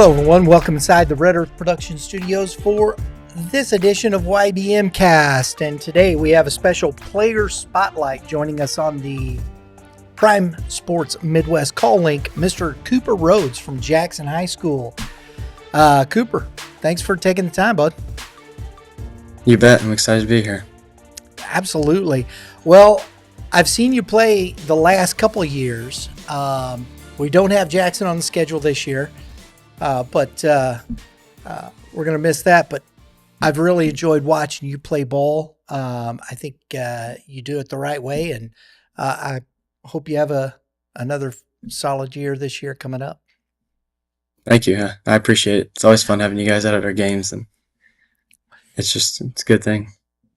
Hello, everyone. Welcome inside the Red Earth Production Studios for this edition of YBMcast. And today we have a special player spotlight joining us on the Prime Sports Midwest call link, Mr. Cooper Rhodes from Jackson High School. Cooper, thanks for taking the time, bud. You bet. I'm excited to be here. Absolutely. Well, I've seen you play the last couple of years. We don't have Jackson on the schedule this year. But we're going to miss that. But I've really enjoyed watching you play ball. I think you do it the right way, and I hope you have another solid year this year coming up. Thank you. I appreciate it. It's always fun having you guys out at our games, and it's a good thing.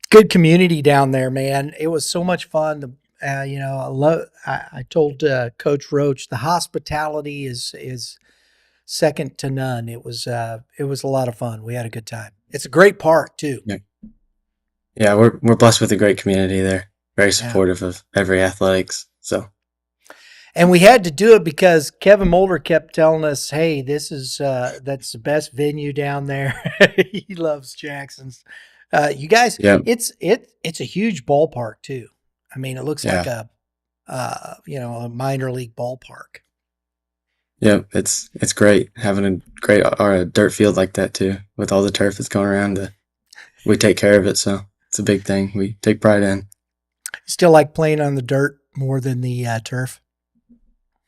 Good community down there, man. It was so much fun. I told Coach Roach the hospitality is second to none. It was a lot of fun. We had a good time. It's a great park too. Yeah, we're blessed with a great community there. Very supportive of every athletics. So, and we had to do it because Kevin Mulder kept telling us, "Hey, that's the best venue down there." He loves Jackson's. You guys, it's a huge ballpark too. I mean, it looks like a minor league ballpark. Yeah, it's great having a dirt field like that too, with all the turf that's going around. We take care of it, so it's a big thing. We take pride in. Still like playing on the dirt more than the turf?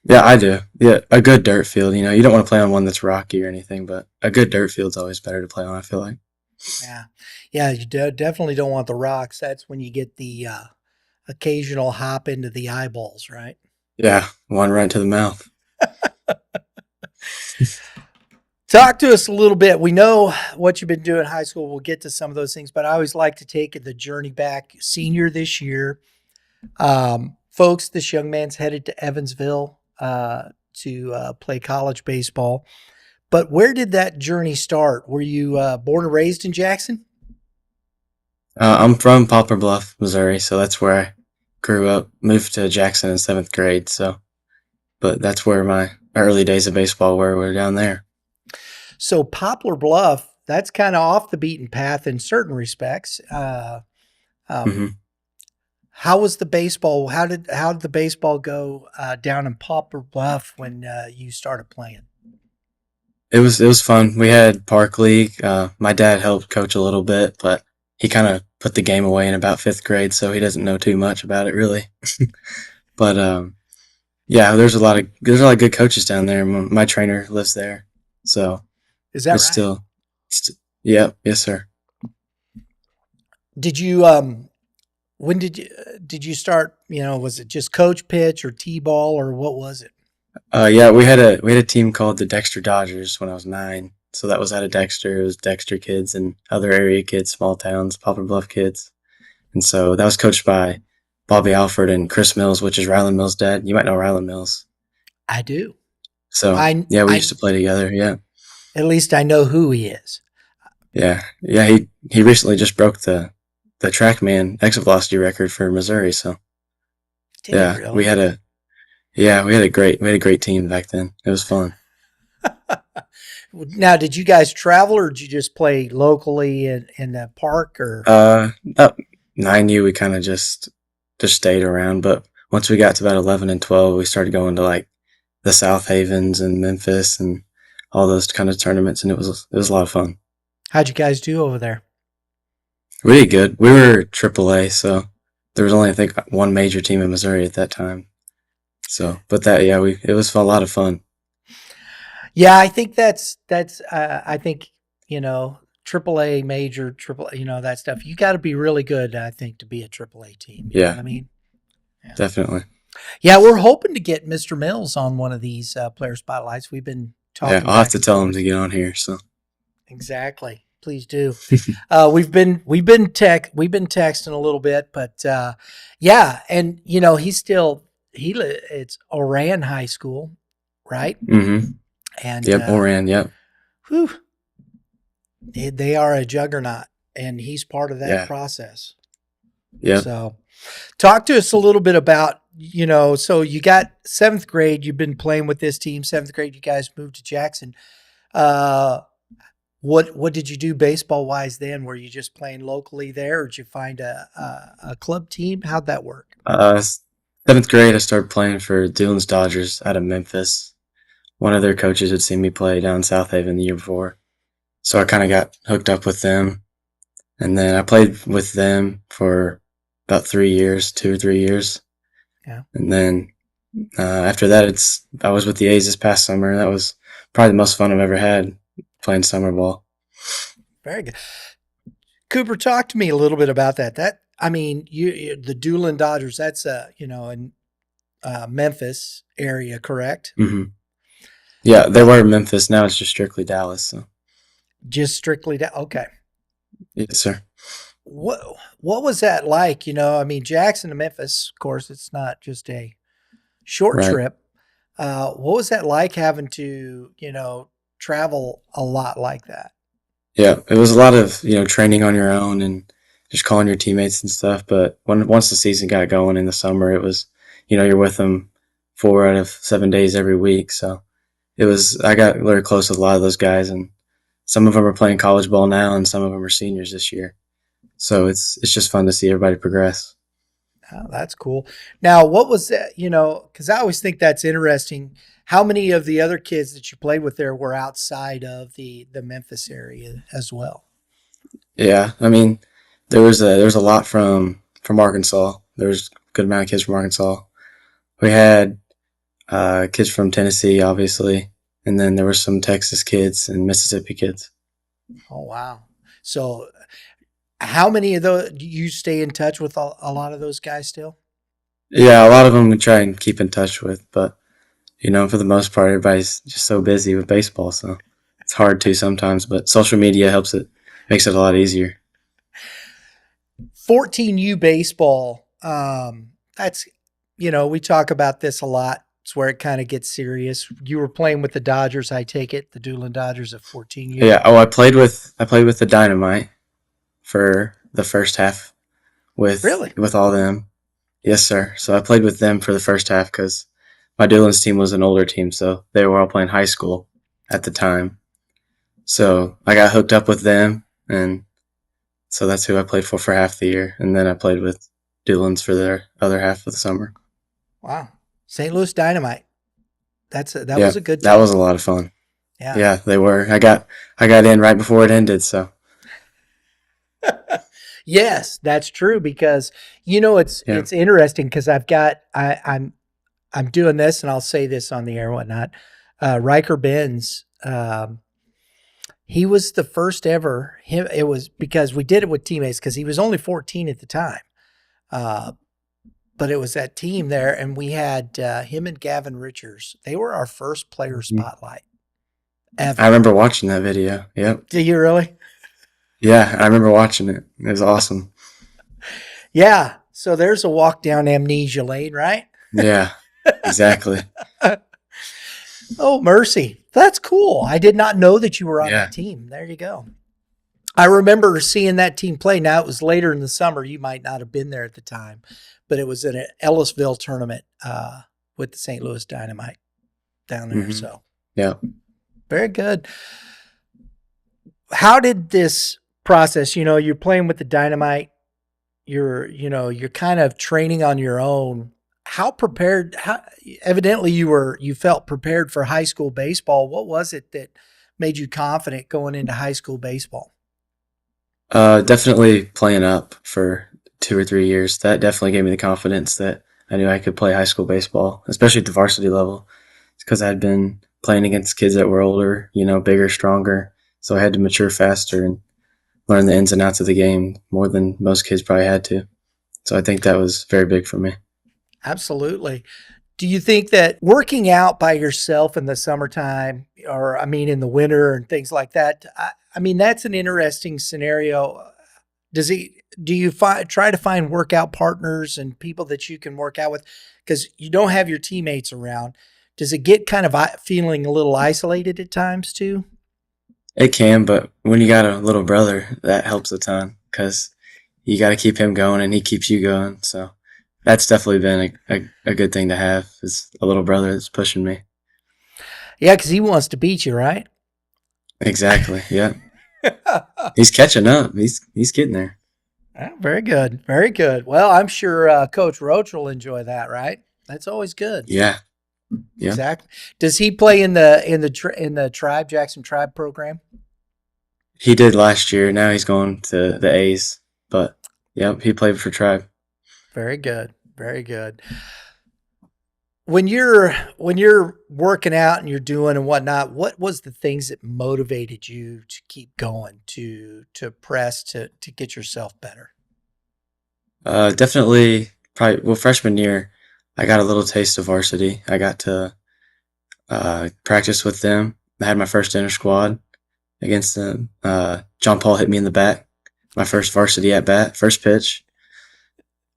Yeah, I do. Yeah, a good dirt field. You don't want to play on one that's rocky or anything, but a good dirt field's always better to play on, I feel like. Yeah, you definitely don't want the rocks. That's when you get the occasional hop into the eyeballs, right? Yeah, one right to the mouth. Talk to us a little bit. We know what you've been doing in high school. We'll get to some of those things, but I always like to take the journey back. Senior this year. Folks, this young man's headed to Evansville to play college baseball. But where did that journey start? Were you born and raised in Jackson? I'm from Poplar Bluff, Missouri, so that's where I grew up. Moved to Jackson in 7th grade, but that's where my early days of baseball were down there. So Poplar Bluff, that's kind of off the beaten path in certain respects. How was the baseball? How did the baseball go down in Poplar Bluff when you started playing? It was fun. We had Park League. My dad helped coach a little bit, but he kind of put the game away in about 5th grade, so he doesn't know too much about it really. But yeah, there's a lot of good coaches down there. My trainer lives there, so is that right? Yes, sir. Did you when did you start? Was it just coach pitch or t-ball or what was it? Yeah, we had a team called the Dexter Dodgers when I was 9. So that was out of Dexter. It was Dexter kids and other area kids, small towns, Poplar Bluff kids, and so that was coached by Bobby Alford and Chris Mills, which is Ryland Mills' dad. You might know Ryland Mills. I do. So we used to play together. Yeah. At least I know who he is. Yeah. He recently just broke the TrackMan exit velocity record for Missouri. So really? we had a great team back then. It was fun. Now, did you guys travel or did you just play locally in the park or? 9U, we kind of just stayed around, but once we got to about 11 and 12, we started going to like the South Havens and Memphis and all those kind of tournaments, and it was a lot of fun. How'd you guys do over there? We did good. We were AAA, so there was only, I think, one major team in Missouri at that time. So, but it was a lot of fun. Yeah, I think that's I think, AAA major, that stuff. You got to be really good, I think, to be a AAA team. You know what I mean? Yeah. Definitely. Yeah, we're hoping to get Mr. Mills on one of these player spotlights. We've been talking. Yeah, I'll have to tell him to get on here. So exactly, please do. We've been texting a little bit, but and it's Oran High School, right? Mm-hmm. And Oran, yep. Whew, they are a juggernaut, and he's part of that process. Yeah. So, talk to us a little bit about so you got 7th grade. You've been playing with this team. 7th grade, you guys moved to Jackson. Uh, what did you do baseball wise then? Were you just playing locally there, or did you find a club team? How'd that work? Uh, Seventh grade, I started playing for Doolin's Dodgers out of Memphis. One of their coaches had seen me play down in South Haven the year before, so I kind of got hooked up with them. And then I played with them for about 3 years, 2 or 3 years. Yeah, And then after that, I was with the A's this past summer. That was probably the most fun I've ever had playing summer ball. very good. Cooper, talk to me a little bit about that. I mean, the Doolin Dodgers. That's in Memphis area, correct? Hmm. Yeah, they were in Memphis. Now it's just strictly Dallas. So Just strictly that. Okay. yes, sir. What what was that like? I mean, Jackson to Memphis. Of course, it's not just a short Right. trip. What was that like having to travel a lot like that? Yeah, it was a lot of training on your own and just calling your teammates and stuff. But once the season got going in the summer, it was you're with them 4 out of 7 days every week. So it was I got very close with a lot of those guys, and some of them are playing college ball now, and some of them are seniors this year. So it's just fun to see everybody progress. Oh, that's cool. Now, what was that? Because I always think that's interesting. How many of the other kids that you played with there were outside of the Memphis area as well? Yeah, I mean there was a lot from Arkansas. There was a good amount of kids from Arkansas. We had kids from Tennessee, obviously, and then there were some Texas kids and Mississippi kids. Oh, wow. So, how many of those do you stay in touch with a lot of those guys still? Yeah, a lot of them we try and keep in touch with, but for the most part, everybody's just so busy with baseball, so it's hard to sometimes. But social media helps it, makes it a lot easier. 14U baseball. That's, we talk about this a lot. It's where it kind of gets serious. You were playing with the Dodgers, I take it, the Doolin Dodgers of 14U. Yeah. Oh, I played with the Dynamite for the first half with Really? with all them. Yes, sir. So I played with them for the first half because my Doolin's team was an older team, so they were all playing high school at the time. So I got hooked up with them, and so that's who I played for half the year, and then I played with Doolin's for their other half of the summer. Wow. St. Louis Dynamite. That Yeah, was a good that was team. a lot of fun. Yeah. Yeah, they were. I got in right before it ended, so Yes, that's true because yeah. it's interesting because I'm doing this and I'll say this on the air and whatnot. Riker Benz, he was the first ever. It was because we did it with teammates because he was only 14 at the time. Uh, but it was that team there, and we had him and Gavin Richards. They were our first player Mhm. spotlight I ever. remember watching that video. Yep. Do you really? Yeah, I remember watching it. It was awesome. Yeah. So there's a walk down amnesia lane, right? Yeah, exactly. Oh, mercy. That's cool. I did not know that you were on Yeah. that team. There you go. I remember seeing that team play. Now, it was later in the summer. You might not have been there at the time, but it was in an Ellisville tournament with the St. Louis Dynamite down there. Hmm. So Yeah. very good. How did this process, you're playing with the Dynamite, you're kind of training on your own. How prepared, evidently you felt prepared for high school baseball. What was it that made you confident going into high school baseball? Definitely playing up for 2 or 3 years. That definitely gave me the confidence that I knew I could play high school baseball, especially at the varsity level. It's because I'd been playing against kids that were older, bigger, stronger. So I had to mature faster and learn the ins and outs of the game more than most kids probably had to. So I think that was very big for me. Absolutely. Do you think that working out by yourself in the summertime, or I mean, in the winter and things like that, I mean, that's an interesting scenario. Do you try to find workout partners and people that you can work out with? Because you don't have your teammates around. Does it get kind of feeling a little isolated at times too? It can, but when you got a little brother, that helps a ton because you got to keep him going and he keeps you going. So that's definitely been a good thing to have is a little brother that's pushing me. Yeah, because he wants to beat you, right? Exactly. Yeah. He's catching up. He's getting there. Very good. Very good. Well, I'm sure Coach Roach will enjoy that, right? That's always good. Yeah. Yeah. Exactly. Does he play in the tribe Jackson Tribe program? He did last year. Now he's going to the A's. But yep, he played for Tribe. Very good. Very good. When you're working out and you're doing and whatnot, what was the things that motivated you to keep going, to press, to get yourself better? Definitely probably well freshman year I got a little taste of varsity. I got to practice with them. I had my first inter squad against them. John Paul hit me in the back. My first varsity at bat, first pitch.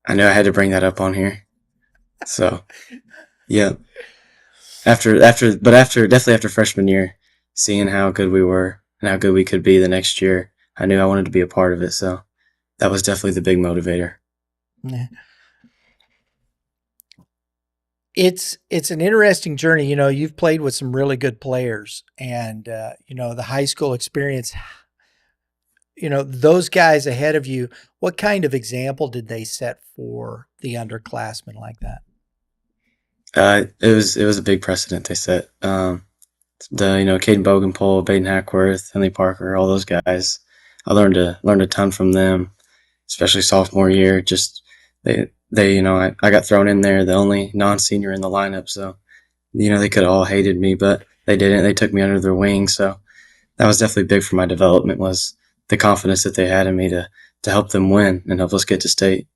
I knew I had to bring that up on here. So yeah, definitely after freshman year, seeing how good we were and how good we could be the next year, I knew I wanted to be a part of it. So that was definitely the big motivator. Yeah. It's an interesting journey. You've played with some really good players, and the high school experience. Those guys ahead of you. What kind of example did they set for the underclassmen like that? It was a big precedent they set. Caden Bogenpole, Baden Hackworth, Henley Parker, all those guys. I learned a ton from them, especially sophomore year. Just I got thrown in there, the only non-senior in the lineup, so they could have all hated me, but they didn't. They took me under their wing, so that was definitely big for my development. Was the confidence that they had in me to help them win and help us get to state.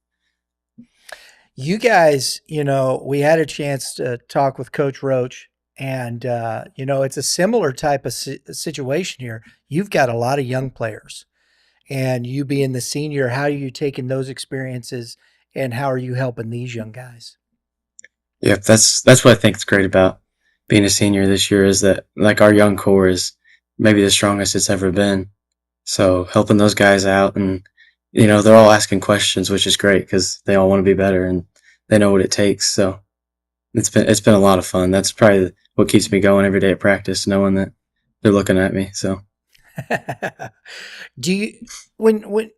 You guys, we had a chance to talk with Coach Roach, and it's a similar type of situation here. You've got a lot of young players, and you being the senior, how are you taking those experiences, and how are you helping these young guys? Yeah, that's what I think is great about being a senior this year is that like our young core is maybe the strongest it's ever been. So helping those guys out and they're all asking questions, which is great because they all want to be better and they know what it takes. So it's been a lot of fun. That's probably what keeps me going every day at practice, knowing that they're looking at me. So Do you when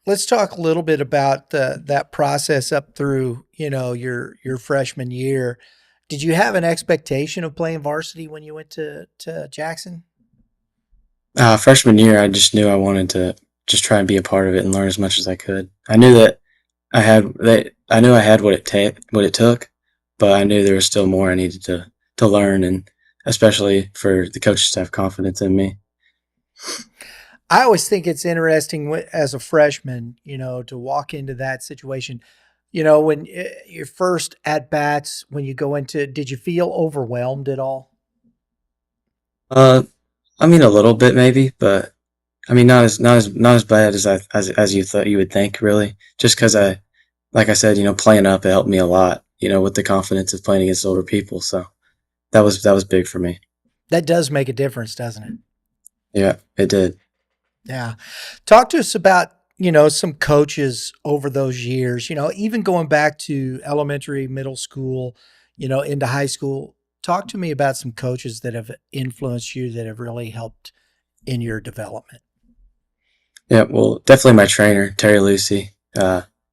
let's talk a little bit about that process up through, your freshman year. Did you have an expectation of playing varsity when you went to Jackson? freshman year, I just knew I wanted to just try and be a part of it and learn as much as I could. I knew that I knew I had what it took, but I knew there was still more I needed to learn, and especially for the coaches to have confidence in me. I always think it's interesting as a freshman, to walk into that situation. When your first at bats, when you go into, did you feel overwhelmed at all? Uh, I mean a little bit maybe, but I mean not as bad as you thought you would think really. Just because like I said, playing up it helped me a lot. With the confidence of playing against older people, so that was big for me. That does make a difference, doesn't it? Yeah, it did. Yeah. Talk to us about, some coaches over those years, even going back to elementary, middle school, into high school. Talk to me about some coaches that have influenced you that have really helped in your development. Yeah, well, definitely my trainer, Terry Lucy.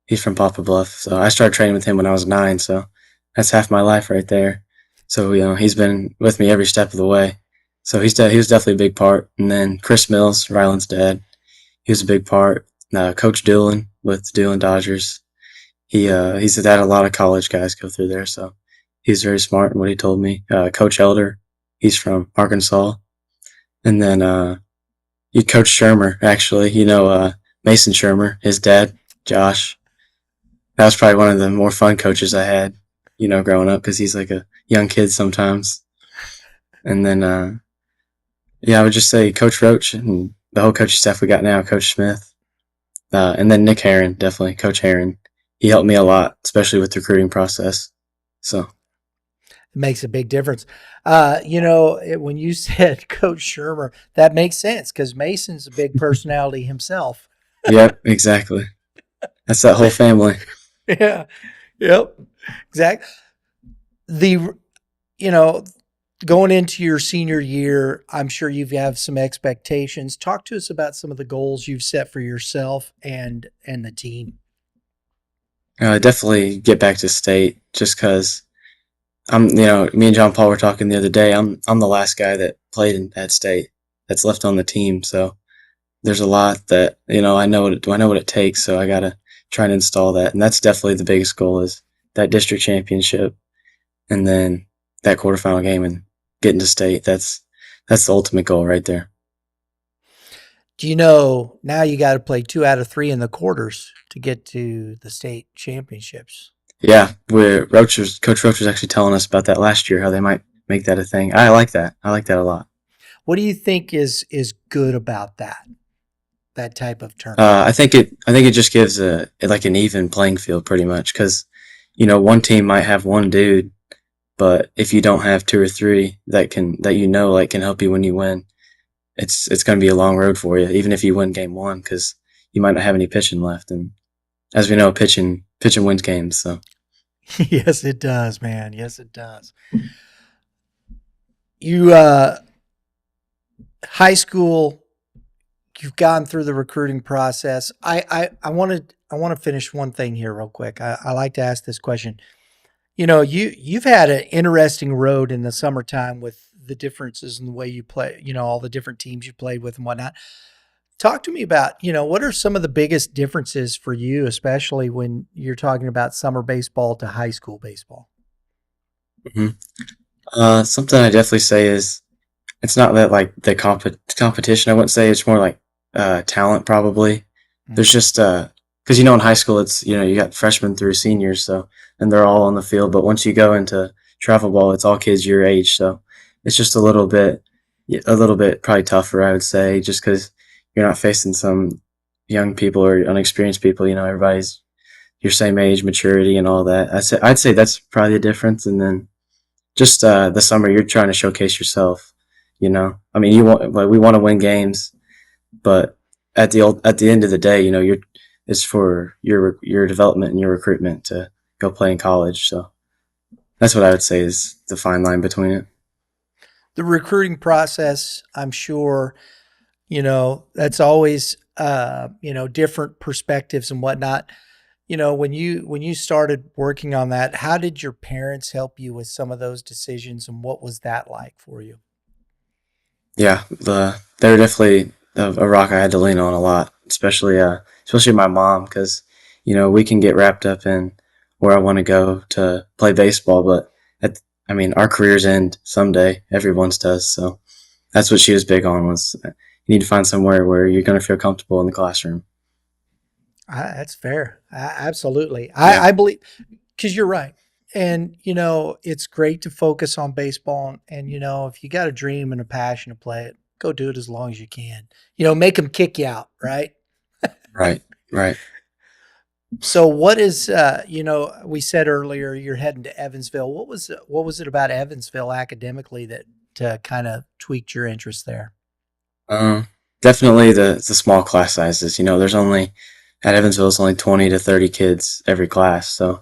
He's from Papa Bluff, so I started training with him when I was 9. So that's half my life right there. So he's been with me every step of the way. So he was definitely a big part. And then Chris Mills, Ryland's dad, he was a big part. Coach Doolan with Doolan Dodgers. He's had a lot of college guys go through there, so he's very smart in what he told me. Coach Elder, he's from Arkansas. And then you Coach Shermer, actually. Mason Shermer, his dad, Josh. That was probably one of the more fun coaches I had, growing up because he's like a young kid sometimes. And then, yeah, I would just say Coach Roach and the whole coaching staff we got now, Coach Smith. And then Nick Herron, definitely, Coach Herron. He helped me a lot, especially with the recruiting process. So, It makes a big difference. When you said Coach Shermer, that makes sense because Mason's a big personality himself. yep, exactly. That's that whole family. Yeah. Yep. Exactly. The, you know, Going into your senior year, I'm sure you have some expectations. Talk to us about some of the goals you've set for yourself and the team. Definitely get back to state just because me and John Paul were talking the other day. I'm the last guy that played at state that's left on the team. So there's a lot that, I know what it takes. So I got to try and install that. And that's definitely the biggest goal is that district championship and then that quarterfinal game and getting to state. That's the ultimate goal right there. Do you know now you got to play 2 out of 3 in the quarters to get to the state championships? Yeah, Coach Roach was actually telling us about that last year, how they might make that a thing. I like that. I like that a lot. What do you think is good about that type of tournament? I think it just gives like an even playing field pretty much because, one team might have one dude, but if you don't have two or three that can help you when you win, it's going to be a long road for you, even if you win game one because you might not have any pitching left, and as we know, pitching wins games. So Yes, it does, man. Yes, it does. You high school, you've gone through the recruiting process. I want to finish one thing here real quick. I like to ask this question. You've had an interesting road in the summertime with the differences in the way you play, all the different teams you played with and whatnot. Talk to me about, what are some of the biggest differences for you, especially when you're talking about summer baseball to high school baseball? hmm something I definitely say is it's not that like the competition. I wouldn't say it's more like talent probably. There's Mhm. just because in high school it's you got freshmen through seniors, so and they're all on the field. But once you go into travel ball, it's all kids your age, so it's just a little bit probably tougher, I would say, just because you're not facing some young people or unexperienced people. Everybody's your same age, maturity, and all that. I'd say that's probably the difference, and then just the summer you're trying to showcase yourself. I mean, we want to win games, but at the end of the day, you're it's for your development and your recruitment to go play in college. So that's what I would say is the fine line between it. The recruiting process, I'm sure, that's always, different perspectives and whatnot. When you started working on that, how did your parents help you with some of those decisions, and what was that like for you? Yeah, they're definitely a rock I had to lean on a lot, especially my mom, because we can get wrapped up in where I want to go to play baseball, but I mean our careers end someday. Everyone's does, so that's what she was big on was you need to find somewhere where you're going to feel comfortable in the classroom. That's fair. Absolutely. Yeah, I believe, because you're right. And, it's great to focus on baseball. And, if you got a dream and a passion to play it, go do it as long as you can. Make them kick you out, right? right, right. So what is, we said earlier you're heading to Evansville. What was it about Evansville academically that kind of tweaked your interest there? Um, Definitely the small class sizes. There's only at Evansville it's only 20 to 30 kids every class, so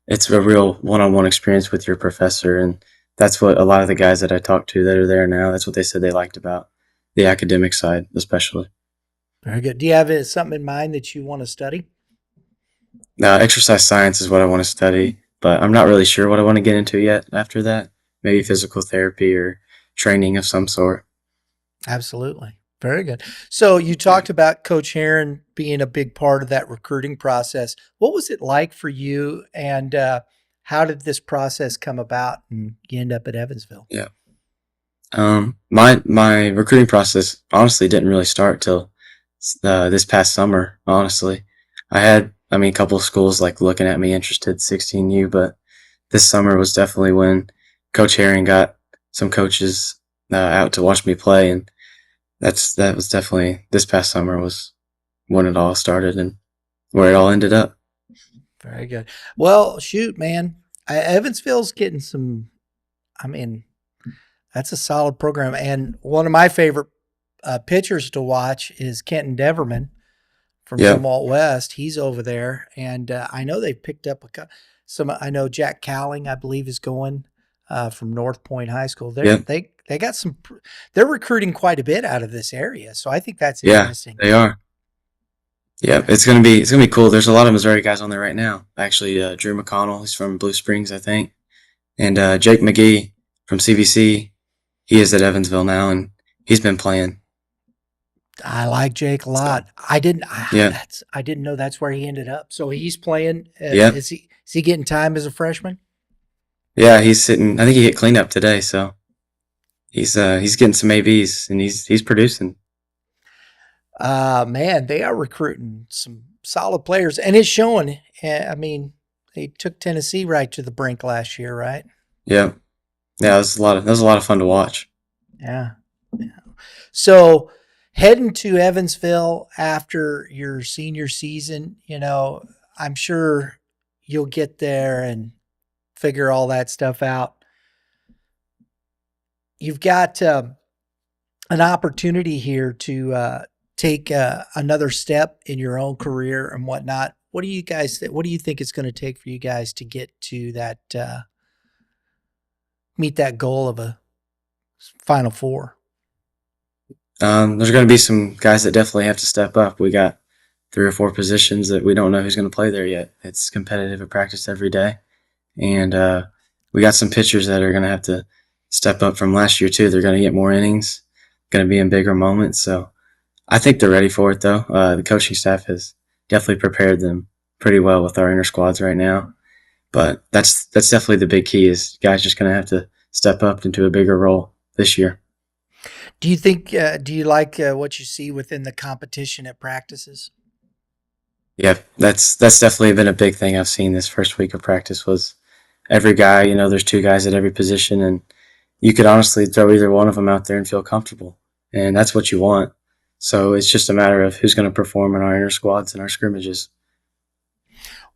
it's a real one-on-one experience with your professor, and that's what a lot of the guys that I talked to that are there now. That's what they said they liked about the academic side, especially. Very good. Do you have something in mind that you want to study? Now, exercise science is what I want to study, but I'm not really sure what I want to get into yet. After that, maybe physical therapy or training of some sort. Absolutely. Very good. So you talked about Coach Heron being a big part of that recruiting process. What was it like for you, and how did this process come about and you end up at Evansville? Yeah. My recruiting process honestly didn't really start till this past summer. Honestly, I mean, a couple of schools like looking at me interested 16U, but this summer was definitely when Coach Herring got some coaches out to watch me play, and that was definitely this past summer was when it all started and where it all ended up. Very good. Well, shoot, man. Evansville's getting some, I mean, that's a solid program. And one of my favorite pitchers to watch is Kenton Deverman from Yep. Zumwalt West. He's over there, and I know they picked up some. I know Jack Cowling, I believe, is going. from North Point High School. Yep. They got some. They're recruiting quite a bit out of this area, so I think that's Yeah, interesting. they are. Yeah, it's gonna be cool. There's a lot of Missouri guys on there right now. Actually, Drew McConnell, he's from Blue Springs, I think, and Jake McGee from CBC. He is at Evansville now, and he's been playing. I like Jake a So lot. I didn't. yeah, I didn't know that's where he ended up. So he's playing. yeah, Is he getting time as a freshman? yeah. He's sitting. I think he hit cleanup today, so he's getting some ABs and he's producing. Man, they are recruiting some solid players, and it's showing. I mean, they took Tennessee right to the brink last year, right? Yeah, yeah. That was a lot of fun to watch. Yeah. So heading to Evansville after your senior season, I'm sure you'll get there and figure all that stuff out. You've got an opportunity here to take another step in your own career and whatnot. What do you guys? What do you think it's going to take for you guys to get to that, meet that goal of a Final Four? There's going to be some guys that definitely have to step up. We got 3 or 4 positions that we don't know who's going to play there yet. It's competitive at practice every day, and we got some pitchers that are going to have to step up from last year too. They're going to get more innings, going to be in bigger moments. So I think they're ready for it though. The coaching staff has definitely prepared them pretty well with our inner squads right now. But that's definitely the big key is guys just going to have to step up into a bigger role this year. Do you think? Do you like what you see within the competition at practices? Yeah, that's definitely been a big thing I've seen this first week of practice was every guy, there's 2 guys at every position and you could honestly throw either one of them out there and feel comfortable. And that's what you want. So it's just a matter of who's going to perform in our inner squads and our scrimmages.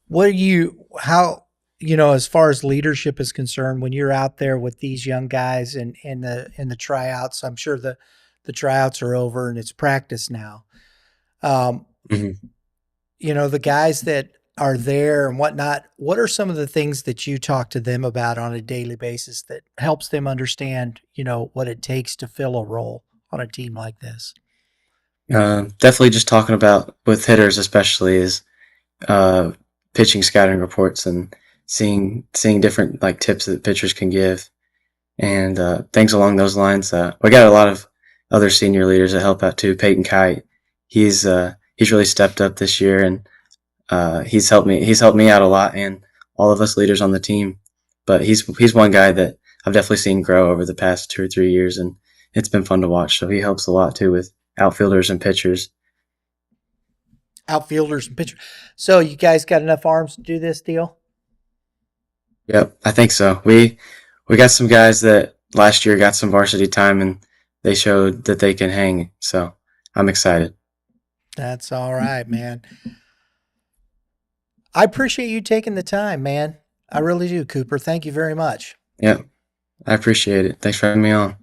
What are you? How? As far as leadership is concerned, when you're out there with these young guys and in the tryouts, I'm sure the tryouts are over and it's practice now. Um, Hmm. the guys that are there and whatnot, what are some of the things that you talk to them about on a daily basis that helps them understand, what it takes to fill a role on a team like this? Definitely just talking about with hitters especially is uh, pitching scouting reports and seeing different like tips that pitchers can give and things along those lines. We got a lot of other senior leaders that help out too. Peyton Kite, he's really stepped up this year and he's helped me out a lot and all of us leaders on the team. But he's one guy that I've definitely seen grow over the past 2 or 3 years and it's been fun to watch. So he helps a lot too with outfielders and pitchers. Outfielders and pitchers. So you guys got enough arms to do this deal? Yep, I think so. We got some guys that last year got some varsity time and they showed that they can hang. So I'm excited. That's all right, man. I appreciate you taking the time, man. I really do, Cooper. Thank you very much. Yep, I appreciate it. Thanks for having me on.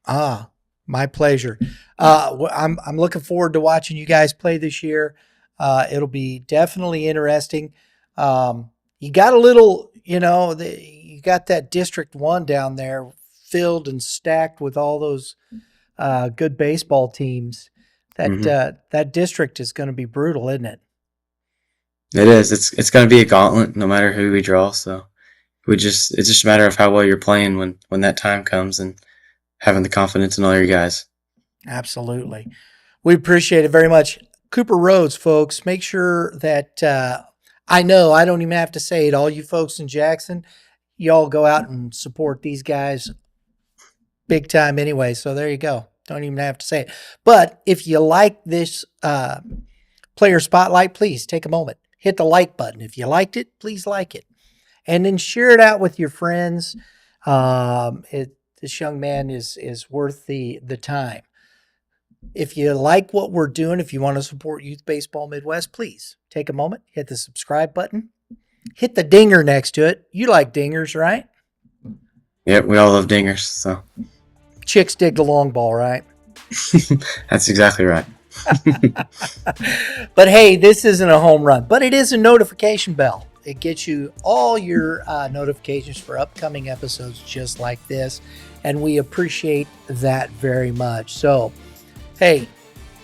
Ah, my pleasure. I'm looking forward to watching you guys play this year. It'll be definitely interesting. You got a little, you got that District 1 down there filled and stacked with all those good baseball teams. That Hmm. that district is going to be brutal, isn't it? It is. It's going to be a gauntlet no matter who we draw. So it's just a matter of how well you're playing when that time comes and having the confidence in all your guys. Absolutely. We appreciate it very much. Cooper Rhodes, folks, make sure that I know I don't even have to say it. All you folks in Jackson, y'all go out and support these guys big time anyway. So there you go. Don't even have to say it. But if you like this player spotlight, please take a moment. Hit the like button. If you liked it, please like it. And then share it out with your friends. This young man is worth the time. If you like what we're doing, if you want to support Youth Baseball Midwest, please take a moment, hit the subscribe button, hit the dinger next to it. You like dingers, right? Yep, we all love dingers. So Chicks dig the long ball, right? that's exactly right. But hey, this isn't a home run, but it is a notification bell. It gets you all your notifications for upcoming episodes just like this. And we appreciate that very much. So, hey,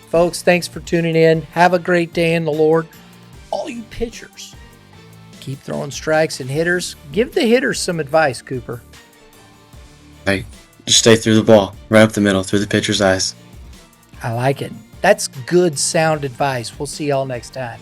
folks, thanks for tuning in. Have a great day in the Lord. All you pitchers, keep throwing strikes, and hitters, give the hitters some advice, Cooper. Hey, just stay through the ball, right up the middle, through the pitcher's eyes. I like it. That's good, sound advice. We'll see y'all next time.